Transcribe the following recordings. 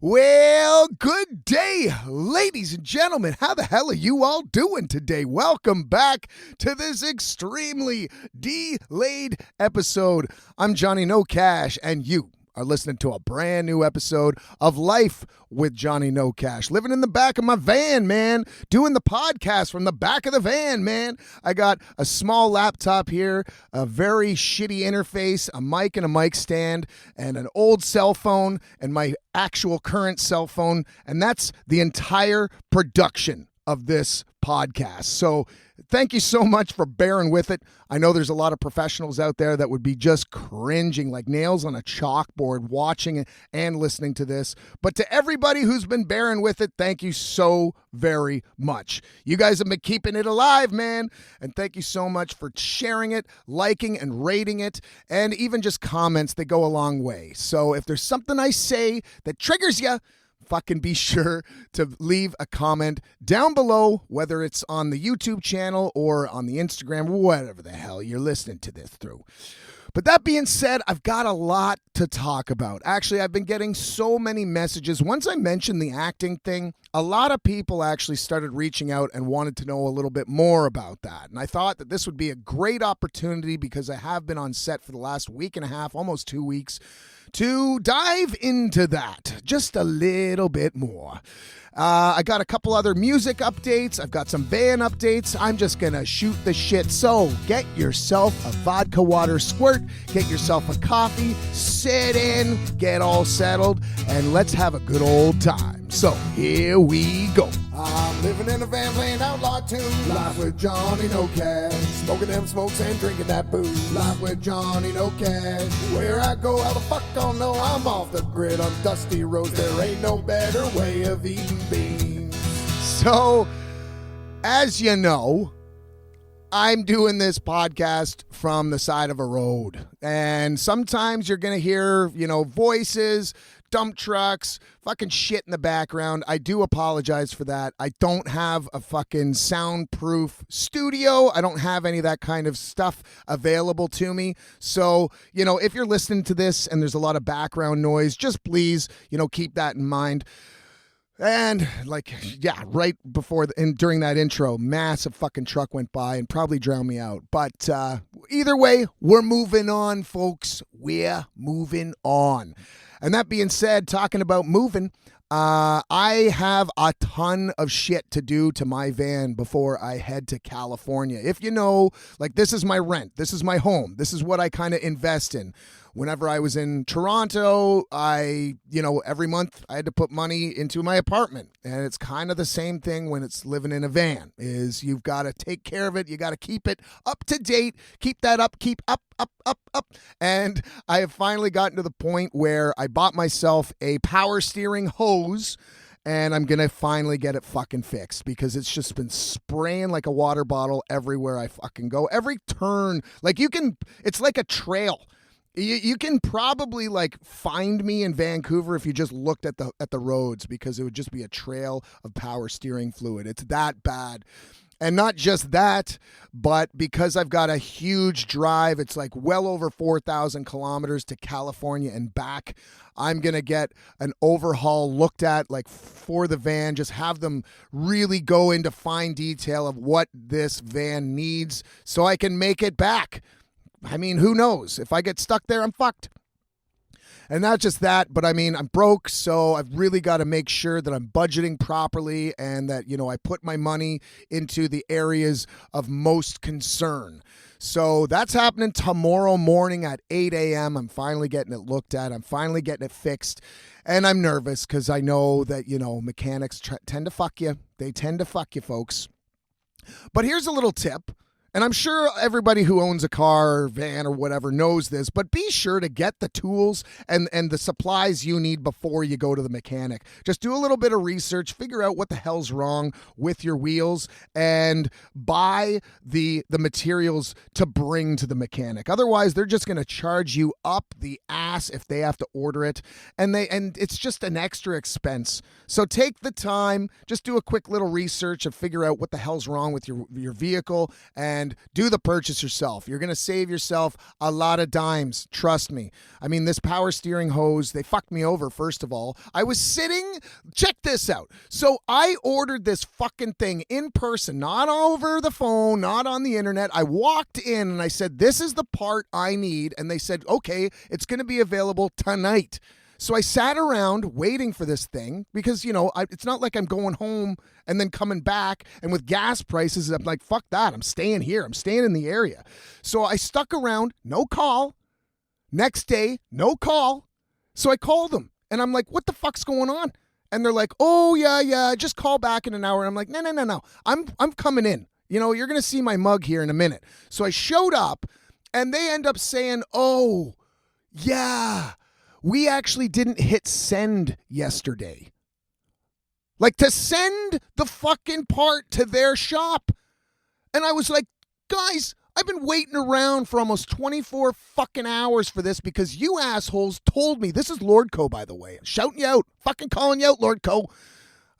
Well, good day, ladies and gentlemen. How the hell are you all doing today? Welcome back to this extremely delayed episode. I'm Johnny Nocash, and you are listening to a brand new episode of Life with Johnny Nocash. Living in the back of my van, man. Doing the podcast from the back of the van, man. I got a small laptop here, a very shitty interface, a mic and a mic stand, and an old cell phone, and my actual current cell phone. And that's the entire production of this podcast. So thank you so much for bearing with it. I know there's a lot of professionals out there that would be just cringing like nails on a chalkboard watching and listening to this. But to everybody who's been bearing with it, thank you so very much. You guys have been keeping it alive, man. And thank you so much for sharing it, liking and rating it, and even just comments. They go a long way. So if there's something I say that triggers you, fucking be sure to leave a comment down below, whether it's on the YouTube channel or on the Instagram, whatever the hell you're listening to this through. But that being said, I've got a lot to talk about. Actually, I've been getting so many messages. Once I mentioned the acting thing, a lot of people actually started reaching out and wanted to know a little bit more about that. And I thought that this would be a great opportunity because I have been on set for the last week and a half, almost 2 weeks, to dive into that just a little bit more. I got a couple other music updates. I've got some band updates. I'm just going to shoot the shit. So get yourself a vodka water squirt, get yourself a coffee, sit in, get all settled, and let's have a good old time. So here we go. I'm living in a van playing outlaw tunes. Live with Johnny Nocash. Smoking them smokes and drinking that booze. Live with Johnny Nocash. Where I go, how the fuck don't know. I'm off the grid on dusty roads. There ain't no better way of eating beans. So, as you know, I'm doing this podcast from the side of a road. And sometimes you're going to hear, voices, dump trucks, fucking shit in the background. I do apologize for that. I don't have a fucking soundproof studio. I don't have any of that kind of stuff available to me. So, if you're listening to this and there's a lot of background noise, just please, keep that in mind. And right before during that intro, massive fucking truck went by and probably drowned me out. But either way, we're moving on, folks. We're moving on. And that being said, talking about moving, I have a ton of shit to do to my van before I head to California. If you know, this is my rent. This is my home. This is what I kind of invest in. Whenever I was in Toronto, every month I had to put money into my apartment. And it's kind of the same thing when it's living in a van, is you've got to take care of it. You got to keep it up to date, keep that up, keep up. And I have finally gotten to the point where I bought myself a power steering hose. And I'm going to finally get it fucking fixed because it's just been spraying like a water bottle everywhere I fucking go. Every turn, it's like a trail. You can probably find me in Vancouver if you just looked at the roads, because it would just be a trail of power steering fluid. It's that bad. And not just that, but because I've got a huge drive, it's well over 4,000 kilometers to California and back. I'm going to get an overhaul looked at for the van, just have them really go into fine detail of what this van needs so I can make it back. I mean, who knows? If I get stuck there, I'm fucked. And not just that, but I'm broke, so I've really got to make sure that I'm budgeting properly and that, I put my money into the areas of most concern. So that's happening tomorrow morning at 8 a.m. I'm finally getting it looked at. I'm finally getting it fixed. And I'm nervous because I know that, mechanics tend to fuck you. They tend to fuck you, folks. But here's a little tip. And I'm sure everybody who owns a car or van or whatever knows this, but be sure to get the tools and the supplies you need before you go to the mechanic. Just do a little bit of research, figure out what the hell's wrong with your wheels, and buy the materials to bring to the mechanic. Otherwise, they're just going to charge you up the ass if they have to order it, and it's just an extra expense. So take the time, just do a quick little research and figure out what the hell's wrong with your vehicle, and and do the purchase yourself. You're going to save yourself a lot of dimes. Trust me. I mean, this power steering hose, they fucked me over, first of all. I was sitting, check this out. So I ordered this fucking thing in person, not over the phone, not on the internet. I walked in and I said, this is the part I need. And they said, okay, it's going to be available tonight. So I sat around waiting for this thing because, it's not like I'm going home and then coming back. And with gas prices, I'm like, fuck that. I'm staying here. I'm staying in the area. So I stuck around, no call. Next day, no call. So I called them and I'm like, what the fuck's going on? And they're like, oh, yeah, just call back in an hour. And I'm like, no. I'm coming in. You're going to see my mug here in a minute. So I showed up and they end up saying, oh, yeah. We actually didn't hit send yesterday. Like to send the fucking part to their shop. And I was like, guys, I've been waiting around for almost 24 fucking hours for this because you assholes told me. This is Lord Co, by the way. I'm shouting you out. Fucking calling you out, Lord Co.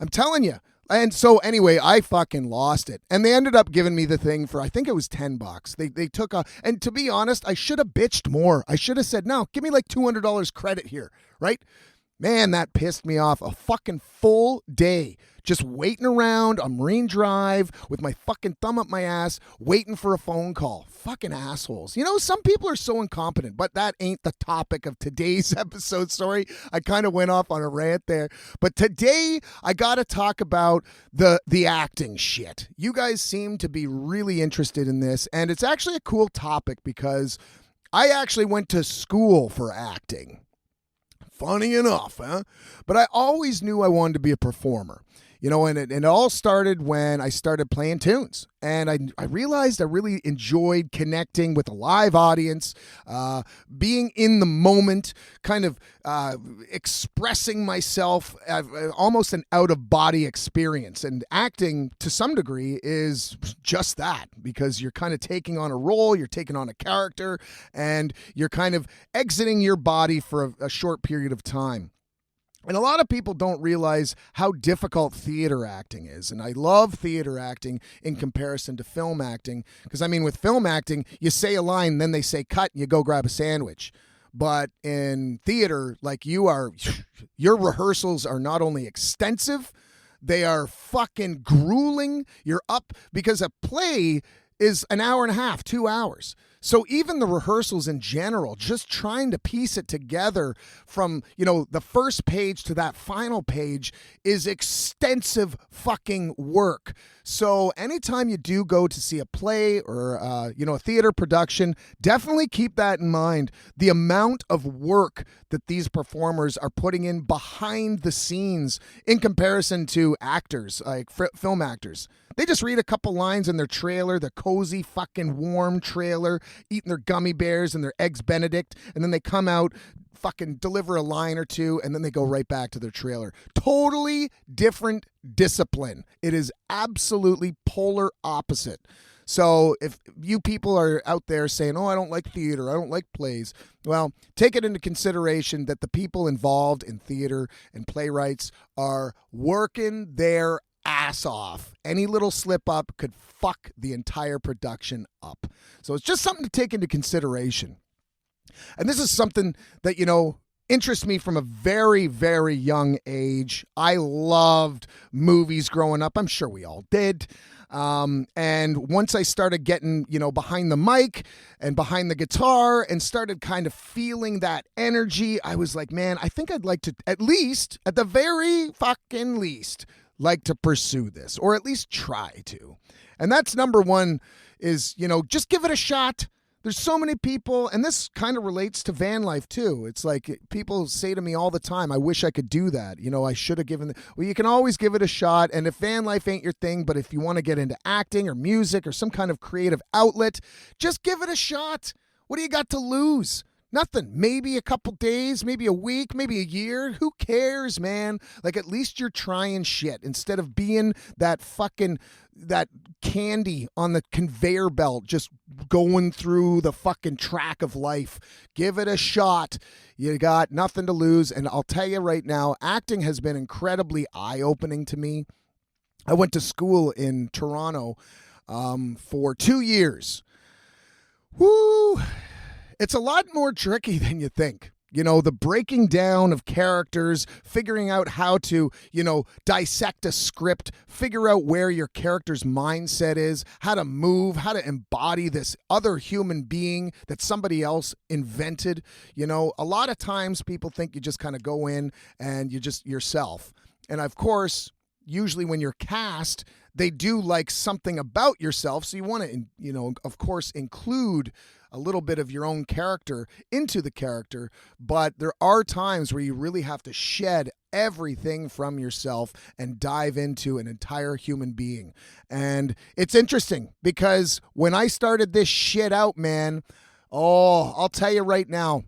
I'm telling you. And so anyway, I fucking lost it. And they ended up giving me the thing for, I think it was $10. They took and to be honest, I should have bitched more. I should have said, no, give me like $200 credit here, right? Man, that pissed me off. A fucking full day just waiting around on Marine Drive with my fucking thumb up my ass, waiting for a phone call. Fucking assholes. Some people are so incompetent, but that ain't the topic of today's episode. Sorry, I kind of went off on a rant there. But today, I got to talk about the acting shit. You guys seem to be really interested in this, and it's actually a cool topic because I actually went to school for acting. Funny enough, huh? But I always knew I wanted to be a performer. And it all started when I started playing tunes. And I realized I really enjoyed connecting with a live audience, being in the moment, kind of expressing myself, almost an out-of-body experience. And acting, to some degree, is just that, because you're kind of taking on a role, you're taking on a character, and you're kind of exiting your body for a short period of time. And a lot of people don't realize how difficult theater acting is. And I love theater acting in comparison to film acting. Because, with film acting, you say a line, then they say cut, and you go grab a sandwich. But in theater, your rehearsals are not only extensive, they are fucking grueling. You're up because a play is an hour and a half, 2 hours. So even the rehearsals in general, just trying to piece it together from, the first page to that final page is extensive fucking work. So anytime you do go to see a play or, a theater production, definitely keep that in mind. The amount of work that these performers are putting in behind the scenes in comparison to actors, like film actors. They just read a couple lines in their trailer, their cozy fucking warm trailer, eating their gummy bears and their eggs Benedict, and then they come out, fucking deliver a line or two, and then they go right back to their trailer. Totally different discipline. It is absolutely polar opposite. So if you people are out there saying, oh, I don't like theater, I don't like plays, well, take it into consideration that the people involved in theater and playwrights are working their ass off. Any little slip up could fuck the entire production up. So it's just something to take into consideration. And this is something that, interests me from a very, very young age. I loved movies growing up. I'm sure we all did. And once I started getting, behind the mic and behind the guitar and started kind of feeling that energy, I was like, man, I think I'd like to at the very fucking least, like to pursue this, or at least try to. And that's number one is, just give it a shot. There's so many people, and this kind of relates to van life too. It's like people say to me all the time, I wish I could do that. I should have given well, you can always give it a shot. And if van life ain't your thing, but if you want to get into acting or music or some kind of creative outlet, just give it a shot. What do you got to lose? Nothing. Maybe a couple days, maybe a week, maybe a year. Who cares, man? Like, at least you're trying shit instead of being that candy on the conveyor belt, just going through the fucking track of life. Give it a shot. You got nothing to lose. And I'll tell you right now, acting has been incredibly eye-opening to me. I went to school in Toronto. for 2 years. Woo! It's a lot more tricky than you think. You know, the breaking down of characters, figuring out how to, dissect a script, figure out where your character's mindset is, how to move, how to embody this other human being that somebody else invented. You know, a lot of times people think you just kind of go in and you're just yourself. And of course, usually when you're cast, they do like something about yourself. So you want to, of course, include a little bit of your own character into the character, but there are times where you really have to shed everything from yourself and dive into an entire human being. And it's interesting because when I started this shit out, man, I'll tell you right now,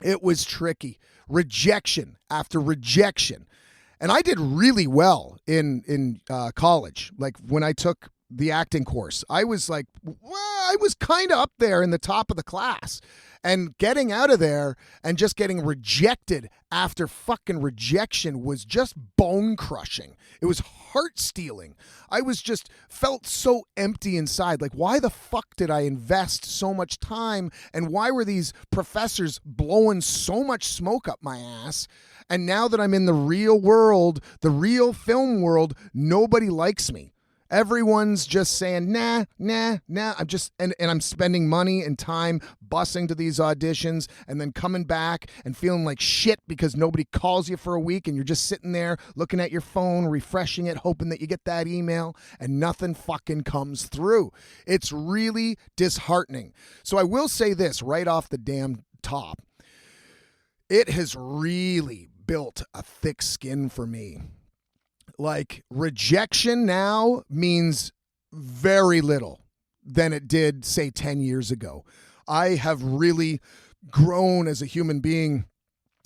it was tricky. Rejection after rejection. And I did really well in college. Like when I took the acting course, I was kind of up there in the top of the class. And getting out of there and just getting rejected after fucking rejection was just bone crushing. It was heart stealing. I was just felt so empty inside. Like, why the fuck did I invest so much time? And why were these professors blowing so much smoke up my ass? And now that I'm in the real world, the real film world, nobody likes me. Everyone's just saying, nah. I'm spending money and time busing to these auditions and then coming back and feeling like shit because nobody calls you for a week and you're just sitting there looking at your phone, refreshing it, hoping that you get that email and nothing fucking comes through. It's really disheartening. So I will say this right off the damn top. It has really built a thick skin for me. Like, rejection now means very little than it did, say, 10 years ago. I have really grown as a human being,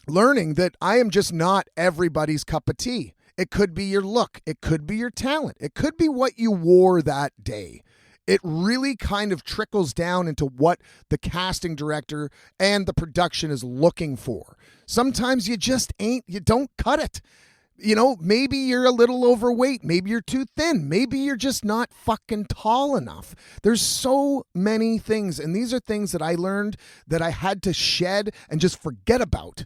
learning that I am just not everybody's cup of tea. It could be your look. It could be your talent. It could be what you wore that day. It really kind of trickles down into what the casting director and the production is looking for. Sometimes you don't cut it. Maybe you're a little overweight. Maybe you're too thin. Maybe you're just not fucking tall enough. There's so many things. And these are things that I learned that I had to shed and just forget about.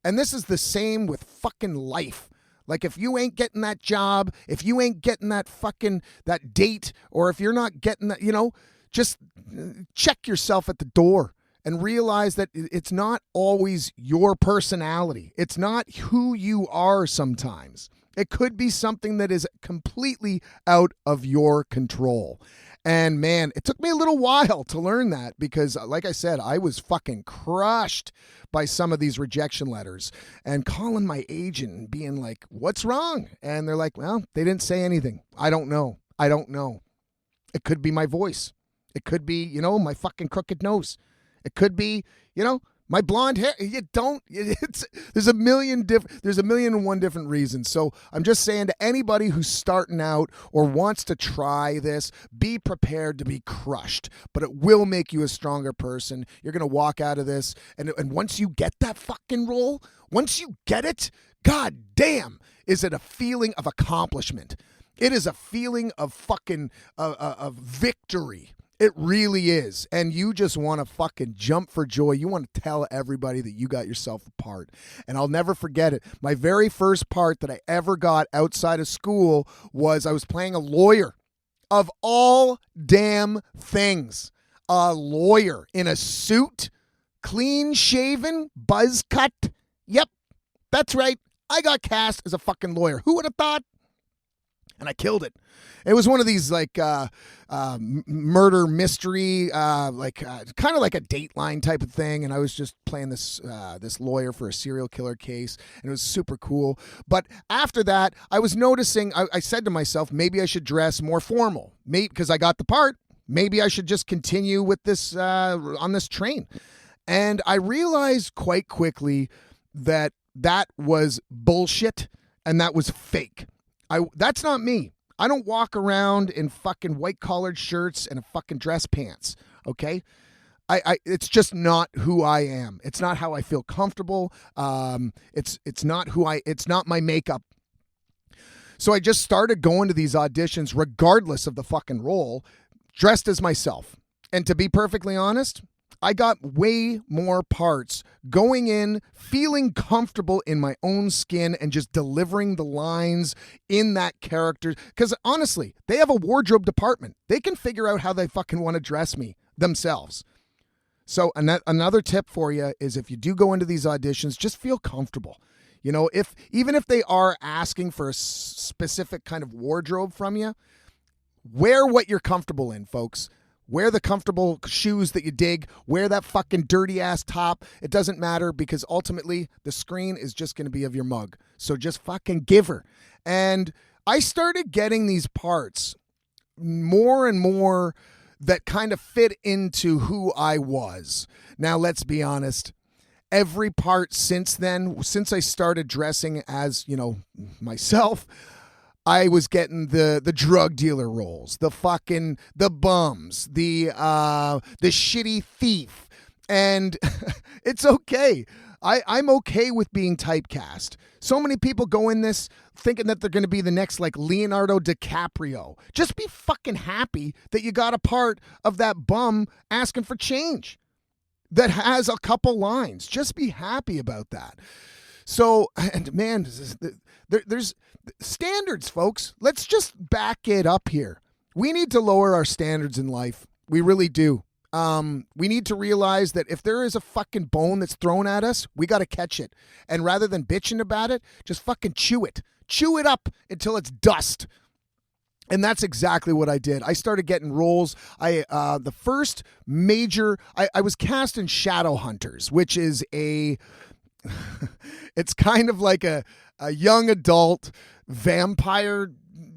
And this is the same with fucking life. Like, if you ain't getting that job, if you ain't getting that date, or if you're not getting that, just check yourself at the door. And realize that it's not always your personality. It's not who you are sometimes. It could be something that is completely out of your control. And man, it took me a little while to learn that because, like I said, I was fucking crushed by some of these rejection letters and calling my agent and being like, what's wrong? And they're like, well, they didn't say anything. I don't know. It could be my voice. It could be, my fucking crooked nose. It could be, my blonde hair. There's a million and one different reasons. So I'm just saying to anybody who's starting out or wants to try this, be prepared to be crushed, but it will make you a stronger person. You're going to walk out of this. And once you get that fucking role, once you get it, god damn, is it a feeling of accomplishment. It is a feeling of fucking, of victory. It really is. And you just want to fucking jump for joy. You want to tell everybody that you got yourself a part. And I'll never forget it. My very first part that I ever got outside of school was I was playing a lawyer. Of all damn things. A lawyer in a suit, clean shaven, buzz cut. Yep, that's right. I got cast as a fucking lawyer. Who would have thought? And I killed it. It was one of these murder mystery, kind of like a Dateline type of thing. And I was just playing this lawyer for a serial killer case, and it was super cool. But after that, I was noticing. I said to myself, maybe I should dress more formal, because I got the part. Maybe I should just continue with this on this train. And I realized quite quickly that was bullshit and that was fake. That's not me. I don't walk around in fucking white collared shirts and a fucking dress pants. Okay. It's just not who I am. It's not how I feel comfortable. It's not my makeup. So I just started going to these auditions regardless of the fucking role, dressed as myself. And to be perfectly honest, I got way more parts going in, feeling comfortable in my own skin and just delivering the lines in that character. Because honestly, they have a wardrobe department. They can figure out how they fucking want to dress me themselves. So another tip for you is if you do go into these auditions, just feel comfortable. You know, even if they are asking for a specific kind of wardrobe from you, wear what you're comfortable in, folks. Wear the comfortable shoes that you dig. Wear that fucking dirty ass top. It doesn't matter because ultimately the screen is just going to be of your mug. So just fucking give her. And I started getting these parts more and more that kind of fit into who I was. Now, let's be honest. Every part since then, since I started dressing as, you know, myself, I was getting the drug dealer roles, the bums, the shitty thief. And it's okay. I'm okay with being typecast. So many people go in this thinking that they're going to be the next like Leonardo DiCaprio. Just be fucking happy that you got a part of that bum asking for change that has a couple lines. Just be happy about that. So, and man, there's standards, folks. Let's just back it up here. We need to lower our standards in life. We really do. We need to realize that if there is a fucking bone that's thrown at us, we got to catch it. And rather than bitching about it, just fucking chew it. Chew it up until it's dust. And that's exactly what I did. I started getting roles. The first major, I was cast in Shadowhunters, which is it's kind of like a young adult vampire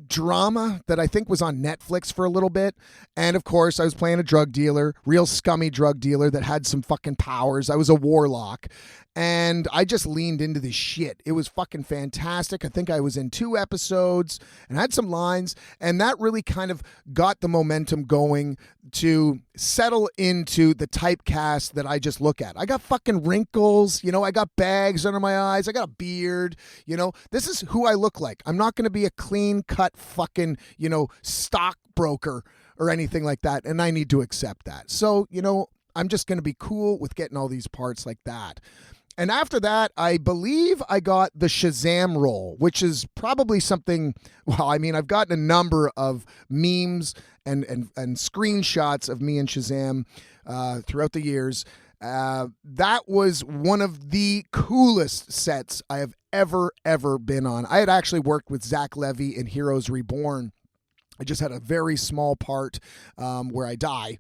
drama that I think was on Netflix for a little bit. And of course, I was playing a drug dealer, real scummy drug dealer that had some fucking powers. I was a warlock. And I just leaned into this shit. It was fucking fantastic. I think I was in 2 episodes and had some lines. And that really kind of got the momentum going to settle into the typecast that I just look at. I got fucking wrinkles. You know, I got bags under my eyes. I got a beard. You know, this is who I look like. I'm not going to be a clean cut fucking, you know, stockbroker or anything like that. And I need to accept that. So, you know, I'm just going to be cool with getting all these parts like that. And after that, I believe I got the Shazam role, which is probably something, well, I mean, I've gotten a number of memes and screenshots of me and Shazam throughout the years. That was one of the coolest sets I have ever been on. I had actually worked with Zach Levy in Heroes Reborn. I just had a very small part where I die.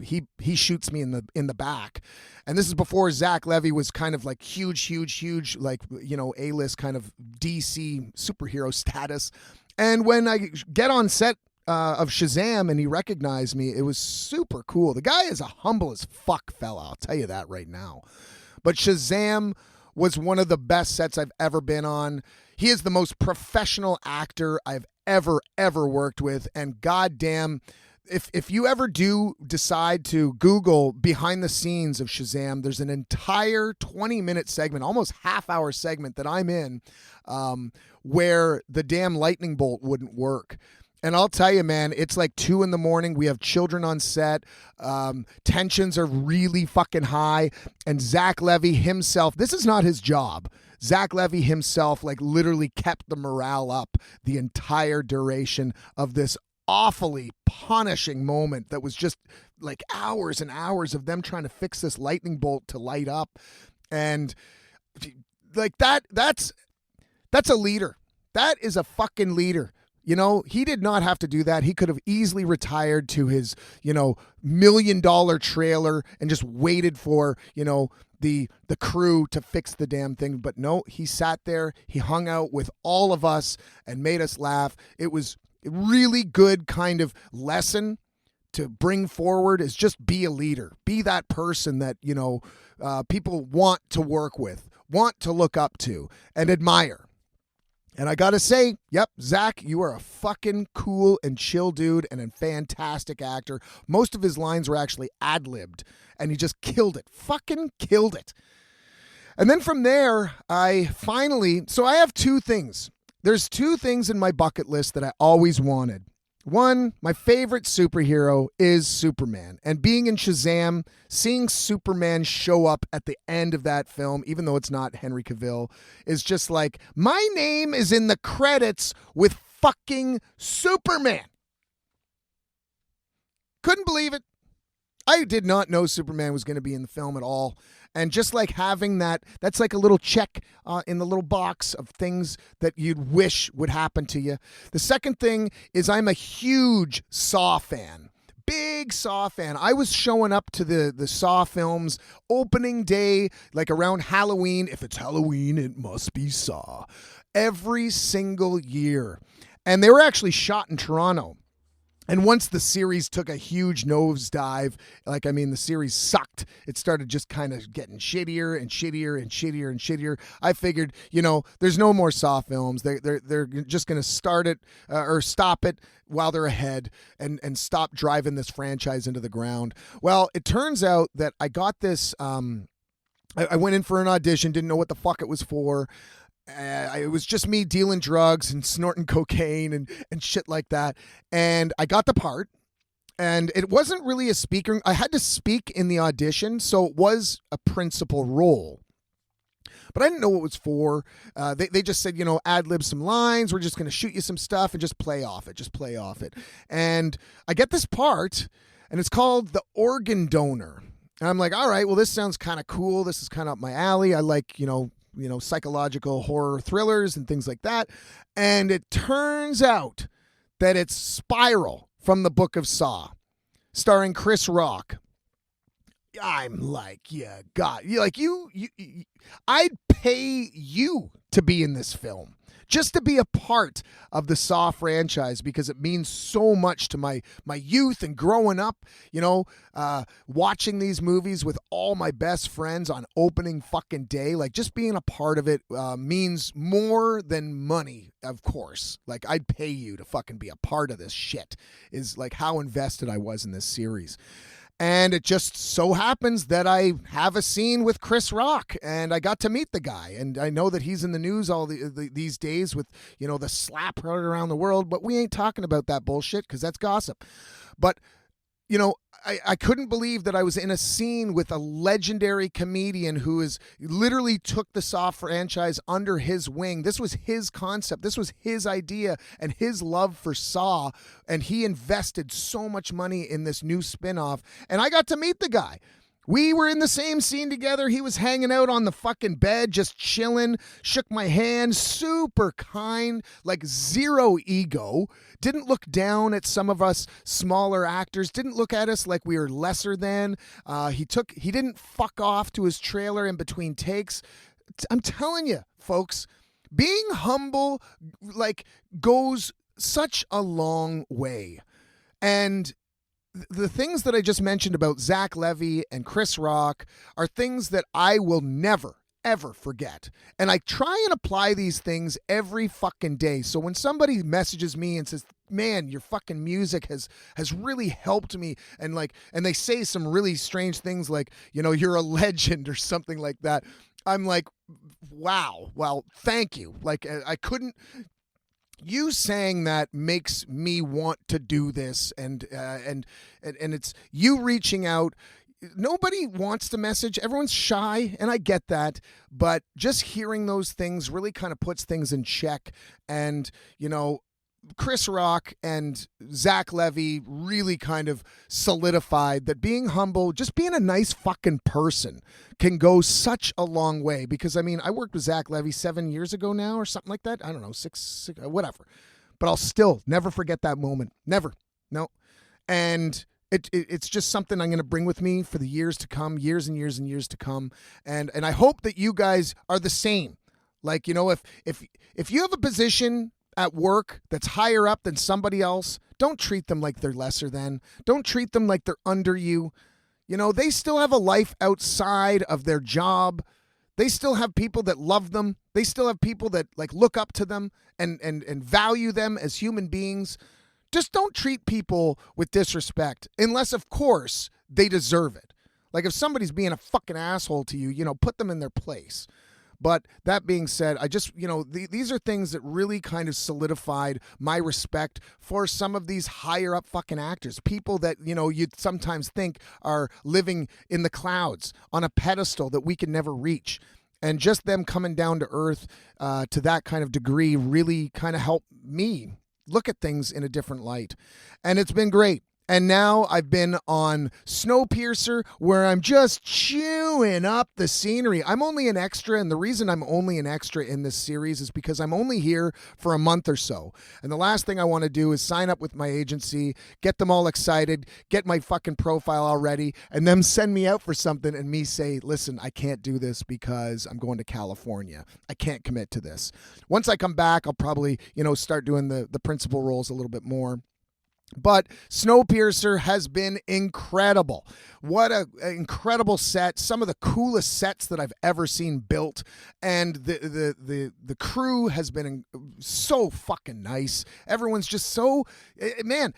He shoots me in the back. And this is before Zach Levy was kind of like huge, like, you know, A-list kind of DC superhero status. And when I get on set of Shazam and he recognized me, it was super cool. The guy is a humble as fuck fella, I'll tell you that right now. But Shazam was one of the best sets I've ever been on. He is the most professional actor I've ever worked with. And goddamn, if you ever do decide to Google behind the scenes of Shazam, there's an entire 20-minute segment, almost half-hour segment that I'm in where the damn lightning bolt wouldn't work. And I'll tell you, man, it's like 2 a.m. We have children on set. Tensions are really fucking high. And Zach Levy himself, this is not his job. Zach Levy himself, like, literally kept the morale up the entire duration of this awfully punishing moment that was just like hours and hours of them trying to fix this lightning bolt to light up. And like that's a leader. That is a fucking leader. You know, he did not have to do that. He could have easily retired to his, you know, $1 million trailer and just waited for, you know, the crew to fix the damn thing. But no, he sat there, he hung out with all of us and made us laugh. It was a really good kind of lesson to bring forward, is just be a leader. Be that person that, you know, people want to work with, want to look up to and admire. And I got to say, yep, Zach, you are a fucking cool and chill dude and a fantastic actor. Most of his lines were actually ad-libbed, and he just killed it. Fucking killed it. And then from there, so I have 2 things. there's two things in my bucket list that I always wanted. One, my favorite superhero is Superman. And being in Shazam, seeing Superman show up at the end of that film, even though it's not Henry Cavill, is just like, my name is in the credits with fucking Superman. Couldn't believe it. I did not know Superman was going to be in the film at all. And just like having that's like a little check in the little box of things that you'd wish would happen to you. The second thing is I'm a huge Saw fan. Big Saw fan. I was showing up to the Saw films opening day, like around Halloween. If it's Halloween, it must be Saw. Every single year. And they were actually shot in Toronto. And once the series took a huge nosedive, the series sucked. It started just kind of getting shittier and shittier and shittier and shittier. I figured, there's no more Saw films. They're just going to start it or stop it while they're ahead and stop driving this franchise into the ground. Well, it turns out that I got this. I went in for an audition, didn't know what the fuck it was for. It was just me dealing drugs and snorting cocaine and shit like that. And I got the part. And it wasn't really a speaker. I had to speak in the audition, so it was a principal role. But I didn't know what it was for. They just said, ad-lib some lines. We're just going to shoot you some stuff and just play off it. And I get this part, and it's called The Organ Donor. And I'm like, all right, well, this sounds kind of cool. This is kind of up my alley. I like, psychological horror thrillers and things like that. And it turns out that it's Spiral from the Book of Saw, starring Chris Rock. I'm like, yeah, God, I'd pay you to be in this film, just to be a part of the Saw franchise, because it means so much to my youth and growing up, watching these movies with all my best friends on opening fucking day. Like, just being a part of it means more than money, of course. Like, I'd pay you to fucking be a part of this shit, is like how invested I was in this series. And it just so happens that I have a scene with Chris Rock, and I got to meet the guy. And I know that he's in the news all these days with, the slap heard around the world, but we ain't talking about that bullshit because that's gossip. But, I couldn't believe that I was in a scene with a legendary comedian who is literally took the Saw franchise under his wing. This was his concept. This was his idea and his love for Saw. And he invested so much money in this new spinoff. And I got to meet the guy. We were in the same scene together. He was hanging out on the fucking bed, just chilling, shook my hand, super kind, like zero ego. Didn't look down at some of us smaller actors, didn't look at us like we were lesser than. He didn't fuck off to his trailer in between takes. I'm telling you, folks, being humble, goes such a long way. And the things that I just mentioned about Zach Levy and Chris Rock are things that I will never, ever forget. And I try and apply these things every fucking day. So when somebody messages me and says, man, your fucking music has really helped me, and they say some really strange things like, you're a legend or something like that, I'm like, wow, well, thank you. I couldn't. You saying that makes me want to do this, and it's you reaching out. Nobody wants to message. Everyone's shy, and I get that. But just hearing those things really kind of puts things in check. And, Chris Rock and Zach Levy really kind of solidified that being humble, just being a nice fucking person, can go such a long way. Because, I worked with Zach Levy 7 years ago now or something like that. I don't know, six whatever. But I'll still never forget that moment. Never. No. And it's just something I'm going to bring with me for the years to come, years and years and years to come. And I hope that you guys are the same. Like, if you have a position at work that's higher up than somebody else, don't treat them like they're lesser than. Don't treat them like they're under you. They still have a life outside of their job. They still have people that love them. They still have people that look up to them and value them as human beings. Just don't treat people with disrespect unless, of course, they deserve it. Like if somebody's being a fucking asshole to you, put them in their place. But that being said, I just, these are things that really kind of solidified my respect for some of these higher up fucking actors. People that, you'd sometimes think are living in the clouds on a pedestal that we can never reach. And just them coming down to earth to that kind of degree really kind of helped me look at things in a different light. And it's been great. And now I've been on Snowpiercer, where I'm just chewing up the scenery. I'm only an extra, and the reason I'm only an extra in this series is because I'm only here for a month or so. And the last thing I want to do is sign up with my agency, get them all excited, get my fucking profile all ready, and them send me out for something and me say, listen, I can't do this because I'm going to California. I can't commit to this. Once I come back, I'll probably, start doing the principal roles a little bit more. But Snowpiercer has been incredible. What an incredible set. Some of the coolest sets that I've ever seen built. And the crew has been so fucking nice. Everyone's just so, man,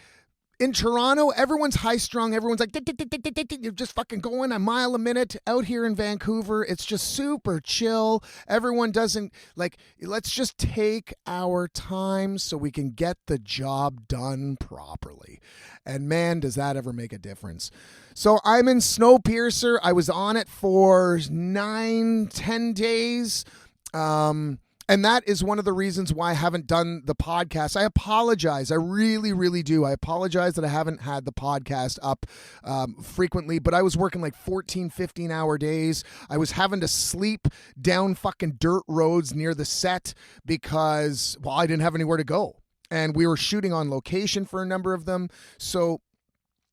in Toronto, everyone's high-strung. Everyone's like, you're just fucking going a mile a minute. Out here in Vancouver, it's just super chill. Everyone doesn't, let's just take our time so we can get the job done properly. And man, does that ever make a difference. So I'm in Snowpiercer. I was on it for 9-10 days. And that is one of the reasons why I haven't done the podcast. I apologize. I really, really do. I apologize that I haven't had the podcast up frequently, but I was working 14, 15-hour days. I was having to sleep down fucking dirt roads near the set because, I didn't have anywhere to go. And we were shooting on location for a number of them.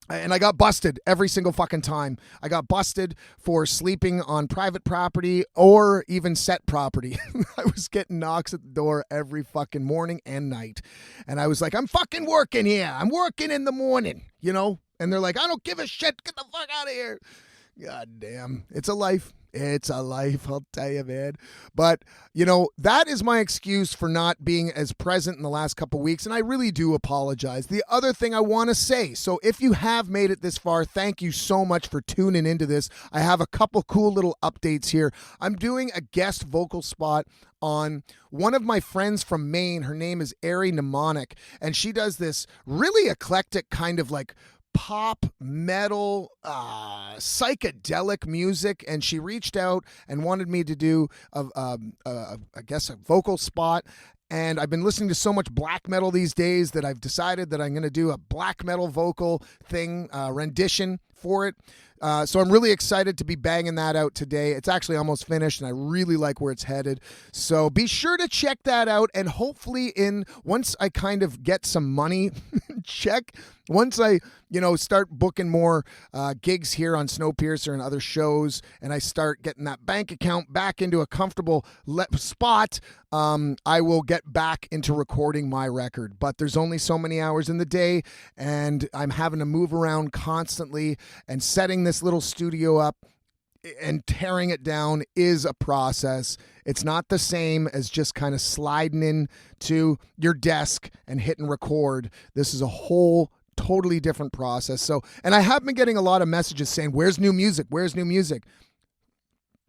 And I got busted every single fucking time. I got busted for sleeping on private property or even set property. I was getting knocks at the door every fucking morning and night. And I was like, I'm fucking working here. I'm working in the morning, And they're like, I don't give a shit. Get the fuck out of here. God damn. It's a life. It's a life, I'll tell you, man. But, that is my excuse for not being as present in the last couple weeks, and I really do apologize. The other thing I want to say, so if you have made it this far, thank you so much for tuning into this. I have a couple cool little updates here. I'm doing a guest vocal spot on one of my friends from Maine. Her name is Ari Mnemonic, and she does this really eclectic kind of pop, metal, psychedelic music, and she reached out and wanted me to do a vocal spot. And I've been listening to so much black metal these days that I've decided that I'm going to do a black metal vocal thing, rendition for it. So I'm really excited to be banging that out today. It's actually almost finished, and I really like where it's headed. So be sure to check that out, and hopefully once I kind of get some money, once I, start booking more gigs here on Snowpiercer and other shows, and I start getting that bank account back into a comfortable spot, I will get back into recording my record. But there's only so many hours in the day, and I'm having to move around constantly, and setting this little studio up and tearing it down is a process. It's not the same as just kind of sliding in to your desk and hitting record. This is a whole totally different process. So, and I have been getting a lot of messages saying, where's new music? Where's new music?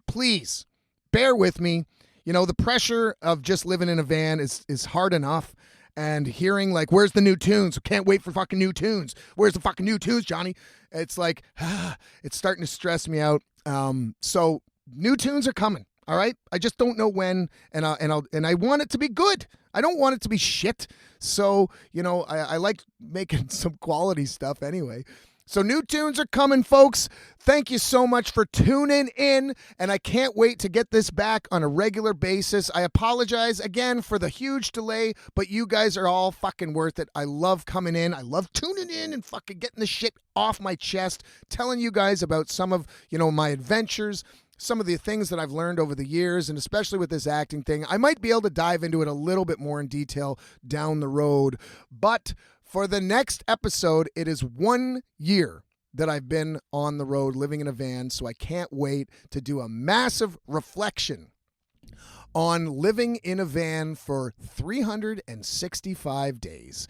Please bear with me. The pressure of just living in a van is hard enough. And hearing where's the new tunes? Can't wait for fucking new tunes. Where's the fucking new tunes, Johnny? It's it's starting to stress me out. So new tunes are coming. All right. I just don't know when, and I want it to be good. I don't want it to be shit. So, I like making some quality stuff anyway. So new tunes are coming, folks. Thank you so much for tuning in, and I can't wait to get this back on a regular basis. I apologize again for the huge delay, but you guys are all fucking worth it. I love coming in. I love tuning in and fucking getting the shit off my chest, telling you guys about some of, my adventures, some of the things that I've learned over the years, and especially with this acting thing. I might be able to dive into it a little bit more in detail down the road, but for the next episode, it is 1 year that I've been on the road living in a van, so I can't wait to do a massive reflection on living in a van for 365 days.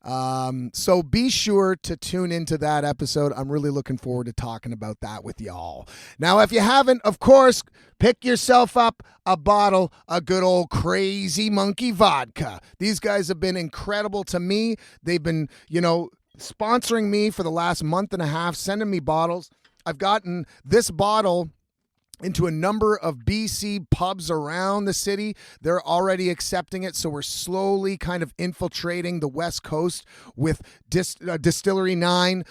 So be sure to tune into that episode. I'm really looking forward to talking about that with y'all. Now, if you haven't, of course, pick yourself up a bottle of good old Crazy Monkey vodka. These guys have been incredible to me. They've been, sponsoring me for the last month and a half, sending me bottles. I've gotten this bottle into a number of BC pubs around the city. They're already accepting it, so we're slowly kind of infiltrating the West Coast with Distillery 9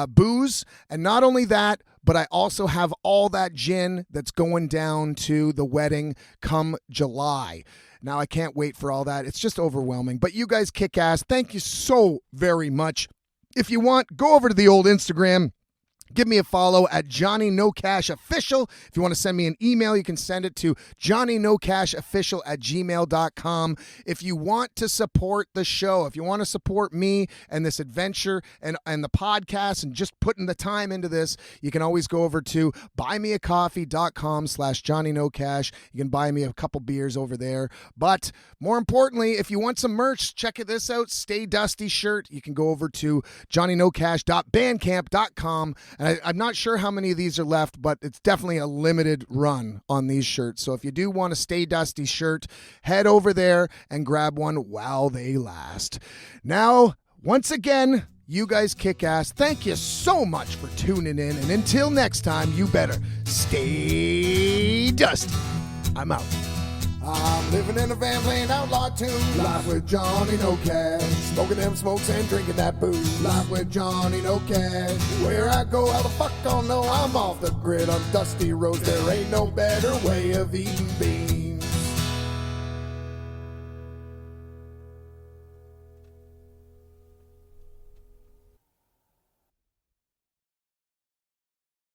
booze. And not only that, but I also have all that gin that's going down to the wedding come July. Now, I can't wait for all that. It's just overwhelming. But you guys kick ass. Thank you so very much. If you want, go over to the old Instagram. Give me a follow at Johnny Nocash Official. If you want to send me an email, you can send it to johnnynocashofficial@gmail.com. If you want to support the show, if you want to support me and this adventure and the podcast and just putting the time into this, you can always go over to buymeacoffee.com/JohnnyNocash. You can buy me a couple beers over there. But more importantly, if you want some merch, check this out. Stay Dusty shirt. You can go over to johnnynocash.bandcamp.com. And I'm not sure how many of these are left, but it's definitely a limited run on these shirts. So if you do want a Stay Dusty shirt, head over there and grab one while they last. Now, once again, you guys kick ass. Thank you so much for tuning in. And until next time, you better stay dusty. I'm out. I'm living in a van playing outlaw tunes. Live with Johnny Nocash. Smoking them smokes and drinking that booze. Live with Johnny Nocash. Where I go, how the fuck I'll know I'm off the grid on dusty roads. There ain't no better way of eating beans.